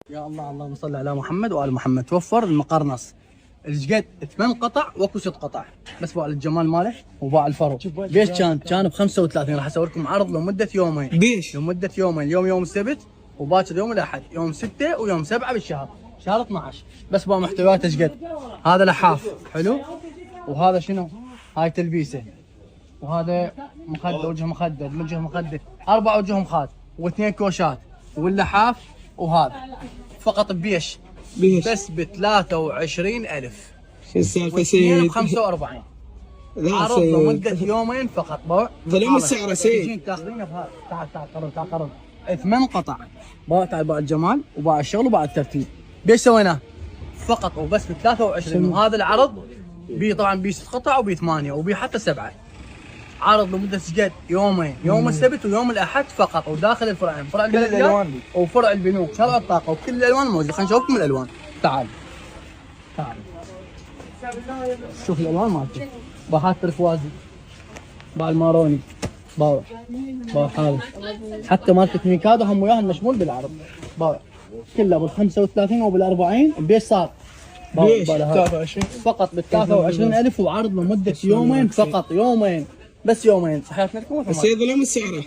يا الله اللهم صل على محمد وآل محمد. توفر المقرنص الجقد 8 قطع واكو 6 قطع، بس باع الجمال ماله وباع الفرو. بيش كان ب 35. راح اسوي لكم عرض لمده يومين. بيش لمده يومين، اليوم يوم السبت وباكر يوم الاحد، يوم 6 ويوم 7 بالشهر، شهر 12. بس باع محتوياته جقد. هذا لحاف حلو، وهذا شنو؟ هاي تلبيسه، وهذا مخدر، وجه مخدر، وجه مخدر، 4 وجه مخاد، واثنين كوشات، واللحاف. وهذا فقط بيش بس ب 23,000. شو السالفه واثنين سيد؟ ب 45. لا عرض سيد، لمده يومين فقط. ظلم السعر سيد. تجين تاخذينه بهذا. تعال قرب 8 قطع. تعال باع الجمال وباع الشغل وباع الترتيب. بيش سويناه؟ فقط وبس ب 23. وهذا العرض بي طبعا بي 6 قطع وبي 8 وبي حتى 7. عرض لمده سجد يومين، يوم السبت ويوم الاحد فقط، وداخل الفرعين، فرع البلديات وفرع البنوك، شرع الطاقه، وكل الالوان موجوده. خلينا نشوفكم الالوان. تعال شوف الالوان مالته. باحات ترفوازي، باع الماروني، باع هذا، حتى مالت ميكادو هم وياها مشمول بالعرض. باع كله بال 35 وبال 40. بيش صار؟ بيش 23 فقط بال 23,000، وعرض لمده يومين فقط. يومين بس، يومين. صحيح لكم سيد ظلم السعر.